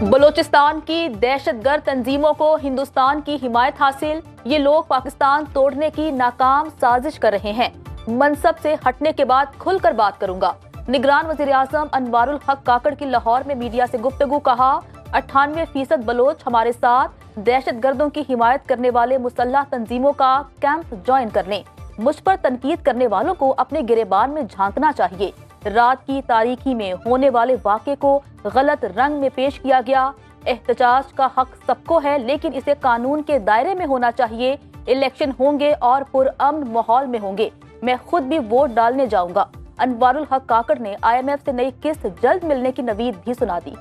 बलोचिस्तान की दहशतगर्द तंजीमों को हिंदुस्तान की हिमायत हासिल। ये लोग पाकिस्तान तोड़ने की नाकाम साजिश कर रहे हैं। मनसब से हटने के बाद खुलकर बात करूंगा। निगरान वजीर आजम अनवारुल हक काकड़ की लाहौर में मीडिया से गुफ्तगू। कहा 98% बलोच हमारे साथ, दहशतगर्दों की हिमायत करने वाले मुसल्लह तंजीमों का कैंप ज्वाइन कर लें। मुझ पर तनकीद करने वालों को अपने गिरेबान में झांकना चाहिए। रात की तारीकी में होने वाले वाक़े को गलत रंग में पेश किया गया। एहतजाज का हक सबको है, लेकिन इसे कानून के दायरे में होना चाहिए। इलेक्शन होंगे और पुरअमन माहौल में होंगे। मैं खुद भी वोट डालने जाऊंगा। अनवारुल हक काकड़ ने IMF से नई किस्त जल्द मिलने की नवीद भी सुना दी।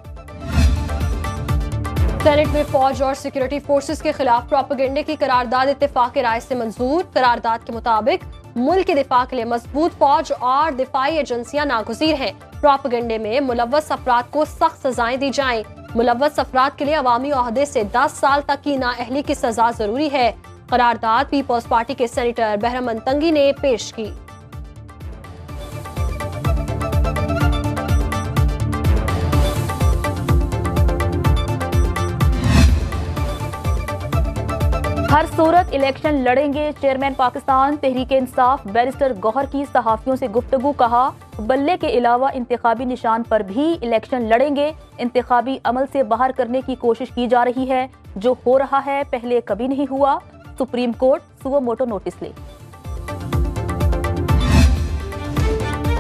सेनेट में फौज और सिक्योरिटी फोर्सेस के खिलाफ प्रोपेगेंडे की करारदाद इत्तेफाक राय से मंजूर। करारदाद के मुताबिक मुल्क के दिफा के लिए मजबूत फौज और दिफाई एजेंसियां नागुज़ीर हैं। प्रोपेगेंडे में मुलव्वस अफराद को सख्त सजाएं दी जाएं। मुलव्वस अफराद के लिए अवामी ओहदे से 10 साल तक की नाअहली की सजा जरूरी है। करारदाद पीपल्स पार्टी के सेनेटर बहरमन तंगी ने पेश की। हर सूरत इलेक्शन लड़ेंगे चेयरमैन पाकिस्तान तहरीक इंसाफ बैरिस्टर गौहर की सहाफियों से गुफ्तगू। कहा बल्ले के अलावा इंतखाबी निशान पर भी इलेक्शन लड़ेंगे। इंतखाबी अमल से बाहर करने की कोशिश की जा रही है। जो हो रहा है पहले कभी नहीं हुआ। Supreme court suo motu notice ले।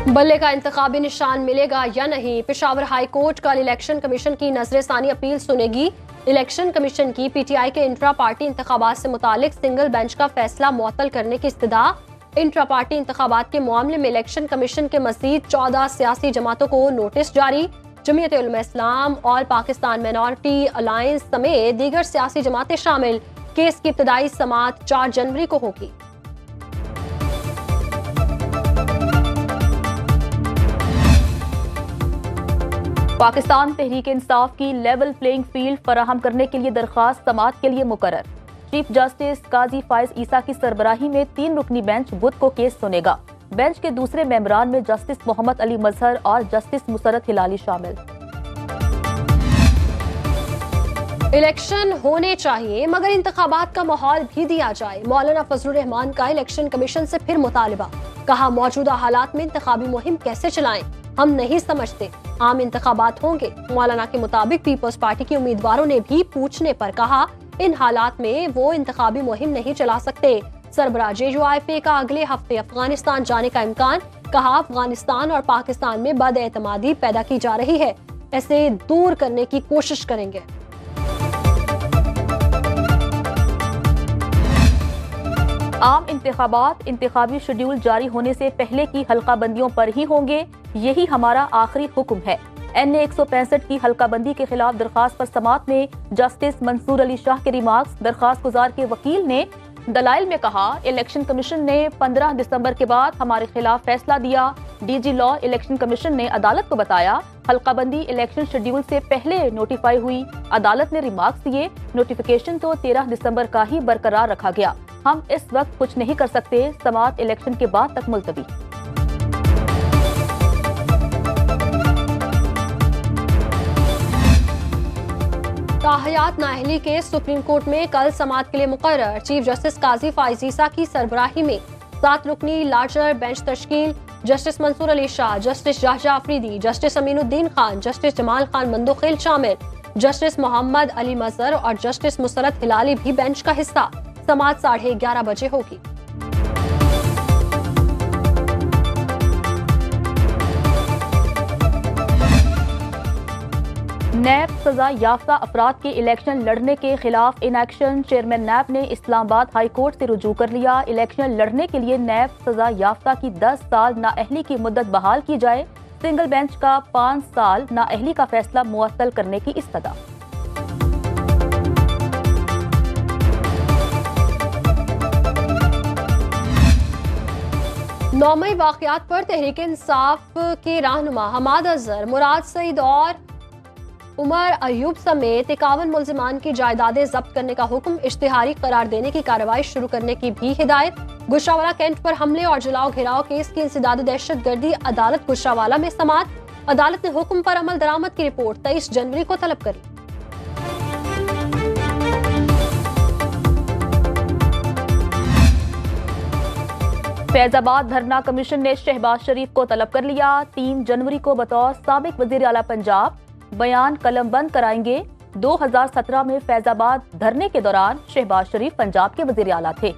बल्ले का इंतखाबी निशान मिलेगा या नहीं, पेशावर हाई कोर्ट कल इलेक्शन कमीशन की नजरसानी अपील सुनेगी। इलेक्शन कमीशन की PTI के इंट्रा पार्टी इंतखाबात से मुतालिक सिंगल बेंच का फैसला मुअत्तल करने की इस्तदा। इंट्रा पार्टी इंतखाबात के मामले में इलेक्शन कमीशन के मजीद 14 सियासी जमातों को नोटिस जारी। जमीयत उलमा इस्लाम और पाकिस्तान माइनॉरिटी अलायंस समेत दीगर सियासी जमातें शामिल। केस की इब्तदाई समाअत 4 जनवरी को होगी। पाकिस्तान तहरीक इंसाफ की लेवल प्लेइंग फील्ड फराहम करने के लिए दरख्वास्त समाअत के लिए मुकर्रर। चीफ जस्टिस काजी फायज ईसा की सरबराही में 3 रुकनी बेंच बुध को केस सुनेगा। बेंच के दूसरे मेंबरान में जस्टिस मोहम्मद अली मजहर और जस्टिस मुसरत हिलाली शामिल। इलेक्शन होने चाहिए मगर इंतखाबात का माहौल भी दिया जाए। मौलाना फजलुर रहमान का इलेक्शन कमीशन से फिर मुतालिबा। कहा मौजूदा हालात में इंतखाबी मुहिम कैसे चलाएं, हम नहीं समझते। आम इंतखाबात होंगे। मौलाना के मुताबिक पीपल्स पार्टी के उम्मीदवारों ने भी पूछने पर कहा इन हालात में वो इंतखाबी मुहिम नहीं चला सकते। सरबराह JUIF का अगले हफ्ते अफगानिस्तान जाने का इम्कान। कहा अफगानिस्तान और पाकिस्तान में बदएतमादी पैदा की जा रही है, ऐसे दूर करने की कोशिश करेंगे। आम इंतखाबात इंतखाबी शेड्यूल जारी होने से पहले की हल्का बंदियों पर ही होंगे। यही हमारा आखिरी हुक्म है। NA 165 की हल्का बंदी के खिलाफ दरखास्त पर समाअत में जस्टिस मंसूर अली शाह के रिमार्क्स। दरखास्त गुजार के वकील ने दलाइल में कहा इलेक्शन कमीशन ने 15 दिसंबर के बाद हमारे खिलाफ फैसला दिया। DG लॉ इलेक्शन कमीशन ने अदालत को बताया हल्का बंदी इलेक्शन शेड्यूल से पहले नोटिफाई हुई। अदालत ने रिमार्क्स दिए नोटिफिकेशन तो 13 दिसंबर का ही बरकरार रखा गया। हम इस वक्त कुछ नहीं कर सकते। समाअत इलेक्शन के बाद तक मुलतवी। ताहयात नाअहली के सुप्रीम कोर्ट में कल समाअत के लिए मुकर्रर। चीफ जस्टिस काजी फायज ईसा की सरबराही में 7 रुकनी लार्जर बेंच तश्कील। Justice Mansoor Ali Shah, justice Shahjahan Afridi, justice Aminuddin Khan, justice Jamal Khan Mandokhail शामिल। जस्टिस मोहम्मद अली मजहर और जस्टिस मुसरत हिलाली भी बेंच का हिस्सा। समाअत 11:30 बजे होगी। नैब सजा याफ्ता अफराद के इलेक्शन लड़ने के खिलाफ इनएक्शन। चेयरमैन नैब ने इस्लामाबाद हाई कोर्ट से रुजू कर लिया। इलेक्शन लड़ने के लिए नैब सजा याफ्ता की 10 साल नाअहली की मुद्दत बहाल की जाए। सिंगल बेंच का 5 साल नाअहली का फैसला मुअत्तल करने की इस्तदा। नौमई वाक़यात पर तहरीक इंसाफ के रहनुमा हमाद अजहर, मुराद सईद और उमर अयूब समेत 51 मुल्जिमान की जायदादें जब्त करने का हुक्म। इश्तिहारी करार देने की कार्रवाई शुरू करने की भी हिदायत। गुजरावाला कैंट पर हमले और जलाओ घिराव केस की इंसदाद दहशत गर्दी अदालत गुजरावाला में समाअत। अदालत ने हुक्म पर अमल दरामद की रिपोर्ट 23 जनवरी को तलब करी। फैजाबाद धरना कमीशन ने शहबाज शरीफ को तलब कर लिया। 3 जनवरी को बतौर साबिक वजीर आला पंजाब बयान कलम बंद कराएंगे। 2017 में फैजाबाद धरने के दौरान शहबाज शरीफ पंजाब के वजीर आला थे।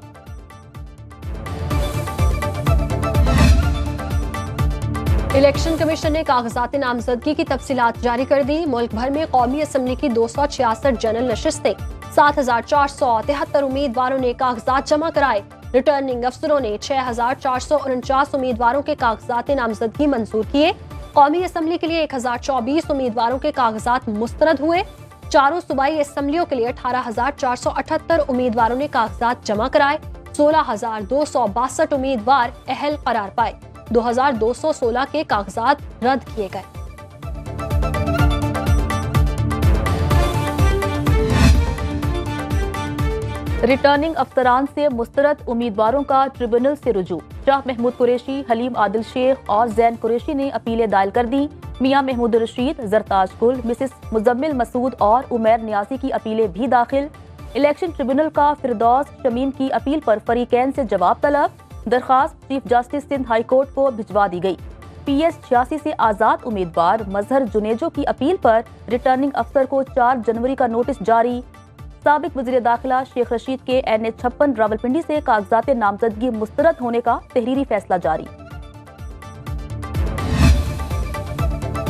इलेक्शन कमीशन ने कागजात नामजदगी की तफसीलात जारी कर दी। मुल्क भर में कौमी असम्बली की 266 जनरल नशिस्तें, 7,473 उम्मीदवारों ने कागजात जमा कराए। रिटर्निंग अफसरों ने 6,449 उम्मीदवारों के कागजात नामजदगी मंजूर किए। कौमी असम्बली के लिए 1,024 उम्मीदवारों के कागजात मुस्तरद हुए। चारों सूबाई असम्बलियों के लिए 18,478 उम्मीदवारों ने कागजात जमा कराए। 16,262 उम्मीदवार अहल करार पाए। 2,216 के कागजात रद्द किए गए। रिटर्निंग अफसरान से मुस्तरद उम्मीदवारों का ट्रिब्यूनल से रुजू। शाह महमूद कुरैशी, हलीम आदिल शेख और जैन कुरैशी ने अपीलें दायर कर दी। मियां महमूद रशीद, जरताज गुल, मिसिस मुजम्मिल मसूद और उमैर नियाजी की अपीलें भी दाखिल। इलेक्शन ट्रिब्यूनल का फिरदौस शमीम की अपील पर फरीकैन से जवाब तलब। दरखास्त chief justice Sindh high court को भिजवा दी गई। PS 86 से आजाद उम्मीदवार मजहर जुनेजो की अपील पर रिटर्निंग अफसर को 4 जनवरी का नोटिस जारी। साबिक वजीर दाखिला शेख रशीद के NH 56 रावलपिंडी से कागजात नामजदगी मुस्तरद होने का तहरीरी फैसला जारी।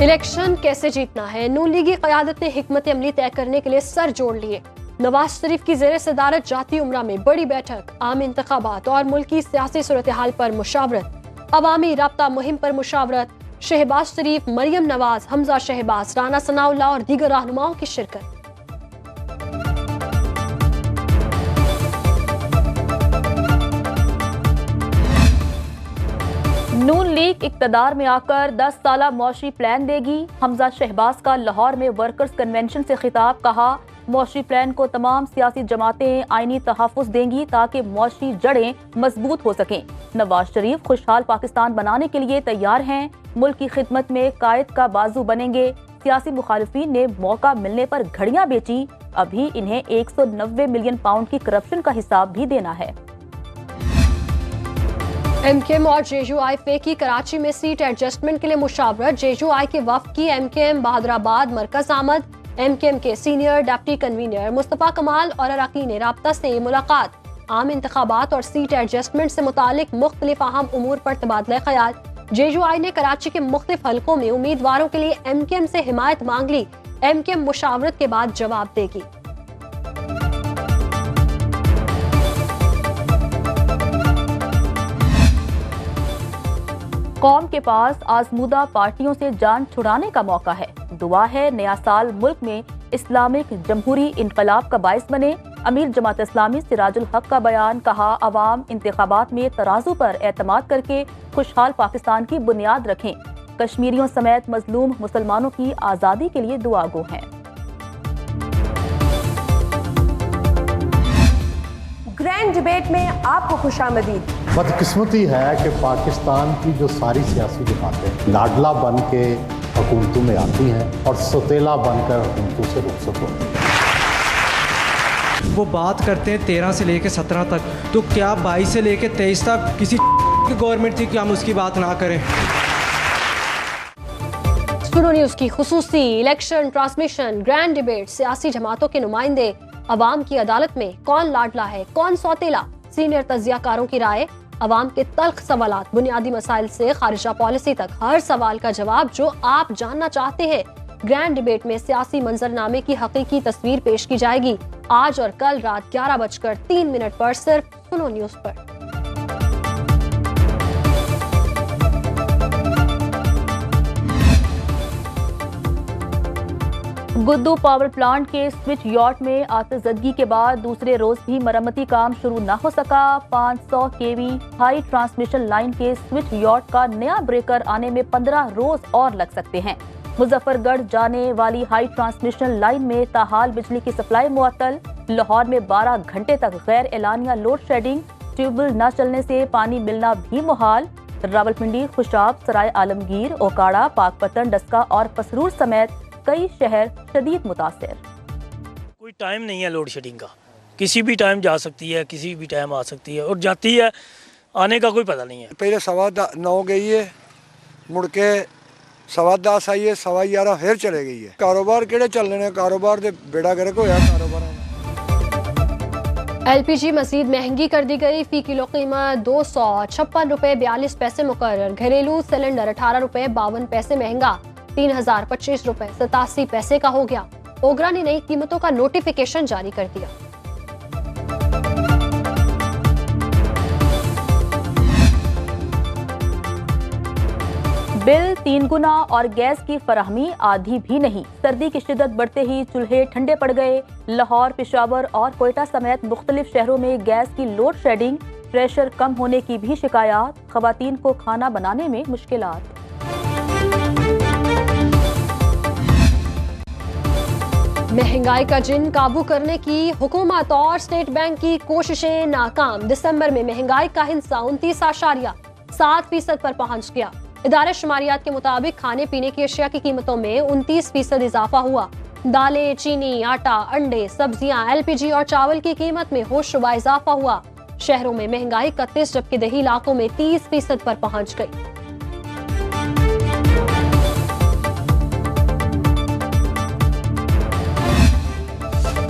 इलेक्शन कैसे जीतना है, नून लीगी क़यादत ने हिकमत अमली तय करने के लिए सर जोड़ लिए। नवाज शरीफ की ज़ेरे सदारत जाती उमरा में बड़ी बैठक, आम इंतखाबात और मुल्की सियासी सूरत हाल पर मुशावरत, अवामी राब्ता मुहिम पर मुशावरत। शहबाज शरीफ, मरियम नवाज, हमजा शहबाज, राना सनाउल्लाह और दीगर रहनुमाओं की शिरकत। नून लीग इक्तदार में आकर 10 साला मौशी प्लान देगी। हमजा शहबाज का लाहौर में वर्कर्स कन्वेंशन से खिताब, कहा मौशी प्लान को तमाम सियासी जमातें आईनी तहफ़्फ़ुज़ देंगी ताकि मौशी जड़ें मजबूत हो सकें। नवाज शरीफ खुशहाल पाकिस्तान बनाने के लिए तैयार हैं, मुल्क की खिदमत में कायद का बाजू बनेंगे। सियासी मुखालिफिन ने मौका मिलने पर घड़ियां बेची, अभी इन्हें 190 मिलियन पाउंड की करप्शन का हिसाब भी देना है। MKM और JUI की कराची में सीट एडजस्टमेंट के लिए मुशावरत। JUI के वफ्द की MKM बहादुराबाद मरकज आमद। MKM के सीनियर डिप्टी कन्वीनर मुस्तफा कमाल और अरकान राब्ता से मुलाकात। आम इंतखाबात और सीट एडजस्टमेंट से मुतालिक मुख्तलिफ अहम उमूर पर तबादला ख्याल। JUI ने कराची के मुख्तलिफ हलकों में उम्मीदवारों के लिए MKM से हिमायत मांग ली। MKM मुशावरत के बाद जवाब देगी। कौम के पास आजमूदा पार्टियों से जान छुड़ाने का मौका है। दुआ है नया साल मुल्क में इस्लामिक जमहूरी इनकलाब का बाइस बने। अमीर जमात इस्लामी सिराजुल हक का बयान, कहा अवाम इंतखाबात में तराजू पर एतमाद करके खुशहाल पाकिस्तान की बुनियाद रखें। कश्मीरियों समेत मजलूम मुसलमानों की आज़ादी के लिए दुआ गो हैं। ग्रैंड डिबेट में आपको खुशामदीद। बदकिस्मती है कि पाकिस्तान की जो सारी सियासी जमातें लाडला बन के हुकूमतों में आती हैं और सौतेला बनकर हुकूमतों से रुखसत होती हैं। वो बात करते हैं 13 से लेकर 17 तक, तो क्या 22 से लेकर 23 तक किसी की गवर्नमेंट थी कि हम उसकी बात ना करें। सुनो न्यूज़ की खुसूसी इलेक्शन ट्रांसमिशन ग्रैंड डिबेट। सियासी जमातों के नुमाइंदे अवाम की अदालत में, कौन लाडला है कौन सौतेला, सीनियर तजियाकारों की राय, अवाम के तल्ख सवालात, बुनियादी मसाइल से खारिजा पॉलिसी तक, हर सवाल का जवाब जो आप जानना चाहते हैं। ग्रैंड डिबेट में सियासी मंजरनामे की हकीकी तस्वीर पेश की जाएगी आज और कल रात 11:03 पर, सिर्फ सुनो न्यूज़ पर। गुद्दू पावर प्लांट के स्विच यार्ड में आतिशज़दगी के बाद दूसरे रोज भी मरम्मती काम शुरू न हो सका। 500 kV हाई ट्रांसमिशन लाइन के स्विच यार्ड का नया ब्रेकर आने में 15 रोज और लग सकते हैं। मुजफ्फरगढ़ जाने वाली हाई ट्रांसमिशन लाइन में ताहाल बिजली की सप्लाई मुअत्तल। लाहौर में 12 घंटे तक गैर एलानिया लोड शेडिंग, ट्यूबवेल न चलने से पानी मिलना भी मुहाल। रावलपिंडी, खुशाब, सराय आलमगीर, ओकाड़ा, पाकपतन, डस्का और पसरूर समेत कई शहर शदीद मुतासिर। कोई टाइम नहीं है लोड शेडिंग का, किसी भी टाइम जा सकती है, किसी भी टाइम आ सकती है और जाती है आने का कोई पता नहीं है। पहले 9:15 गई है, मुड़ के 10:15 आई है, 11:15 फिर चले गई है। कारोबार केड़े चलने ने, कारोबार दे बेड़ा गर्क होया कारोबार। LPG मजीद महंगी कर दी गई। फी किलो कीमत 256 रुपए 42 पैसे मुकर्रर। घरेलू सिलेंडर 18 रुपए 52 पैसे महंगा 3025 रुपए 87 पैसे का हो गया। ओगरा ने नई कीमतों का नोटिफिकेशन जारी कर दिया। बिल 3 गुना और गैस की फराहमी आधी भी नहीं। सर्दी की शिद्दत बढ़ते ही चूल्हे ठंडे पड़ गए। लाहौर, पेशावर और कोयटा समेत मुख्तलिफ शहरों में गैस की लोड शेडिंग, प्रेशर कम होने की भी शिकायत। खवातीन को खाना बनाने में मुश्किलात। महंगाई का जिन काबू करने की हुकूमत और स्टेट बैंक की कोशिशें नाकाम। दिसंबर में महंगाई का हिस्सा 29.7% पर पहुंच गया। इदारे शुमारियात के मुताबिक खाने पीने की अशिया की कीमतों में 29% इजाफा हुआ। दालें, चीनी, आटा, अंडे, सब्जियां, LPG और चावल की कीमत में होशरुबा इजाफा हुआ। शहरों में महंगाई 31 जबकि देही इलाकों में 30% पर पहुंच गई।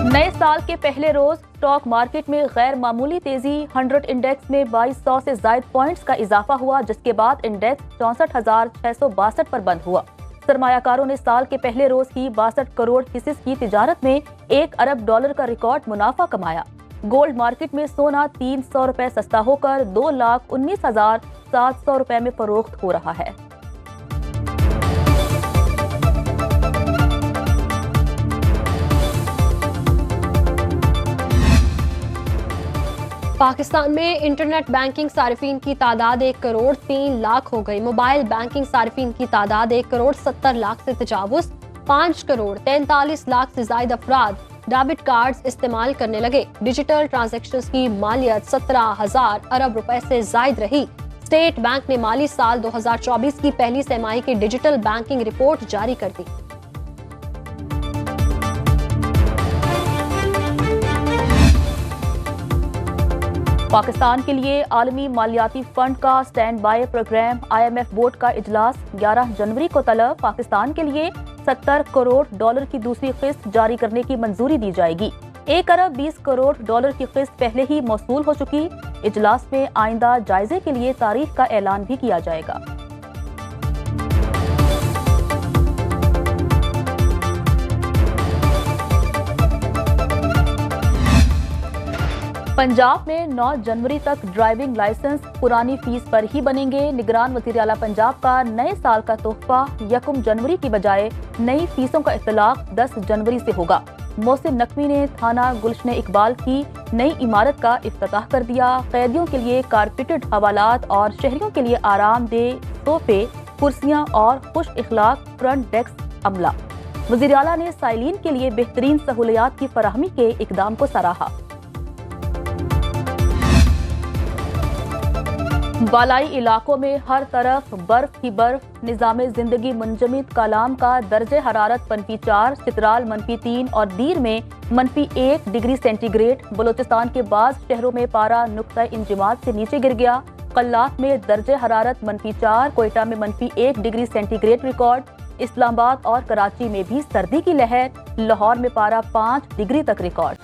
नए साल के पहले रोज स्टॉक मार्केट में गैर मामूली तेजी। 100 इंडेक्स में 2200 से जायद पॉइंट्स का इजाफा हुआ, जिसके बाद इंडेक्स 64,662 पर बंद हुआ। सरमायाकारों ने साल के पहले रोज ही 62 करोड़ हिस्सेस की तिजारत में $1 अरब का रिकॉर्ड मुनाफा कमाया। गोल्ड मार्केट में सोना 300 रुपए सस्ता होकर 2,19,700 रुपए में फरोख्त हो रहा है। पाकिस्तान में इंटरनेट बैंकिंग सारिफीन की तादाद 1 करोड़ 3 लाख हो गई। मोबाइल बैंकिंग सारिफीन की तादाद 1 करोड़ 70 लाख से तजावुज। 5 करोड़ 43 लाख से ज्यादा अफराद डेबिट कार्ड्स इस्तेमाल करने लगे। डिजिटल ट्रांजैक्शंस की मालियत 17,000 अरब रुपए से जायद रही। स्टेट बैंक ने माली साल 2024 की पहली तिमाही की डिजिटल बैंकिंग रिपोर्ट जारी कर दी। पाकिस्तान के लिए आलमी मालियाती फंड का stand by programme IMF board का इजलास 11 जनवरी को तलब। पाकिस्तान के लिए $70 करोड़ की दूसरी किस्त जारी करने की मंजूरी दी जाएगी। 1 अरब 20 करोड़ की किस्त पहले ही मौसूल हो चुकी। इजलास में आइंदा जायजे के लिए तारीख का ऐलान भी किया जाएगा। पंजाब में 9 जनवरी तक ड्राइविंग लाइसेंस पुरानी फीस पर ही बनेंगे। निगरान वज़ीर आला पंजाब का नए साल का तोहफा 1 जनवरी की बजाय नई फीसों का इत्तलाक 10 जनवरी से होगा। मोहसिन नकवी ने थाना गुलशन इकबाल की नई इमारत का इफ्तिताह कर दिया। कैदियों के लिए कारपेटेड हवालात और शहरियों के लिए आरामदेह सोफे, कुर्सियां और खुश इखलाक फ्रंट डेस्क अमला। वज़ीर आला ने साइलिन के लिए बेहतरीन सहूलियात की फराहमी के इकदाम को सराहा। बालाई इलाकों में हर तरफ बर्फ ही बर्फ। निज़ाम जिंदगी मुंजमद कालाम का दर्जे हरारत -4, चित्राल -3 और दीर में -1 डिग्री सेंटीग्रेड। बलोचिस्तान के बाद शहरों में पारा नुक्ता इंजमाद से नीचे गिर गया। कल्लात में दर्जे हरारत -4, कोयटा में -1 डिग्री सेंटीग्रेड रिकॉर्ड। इस्लामाबाद और कराची में भी सर्दी की लहर। लाहौर में पारा 5 डिग्री तक रिकॉर्ड।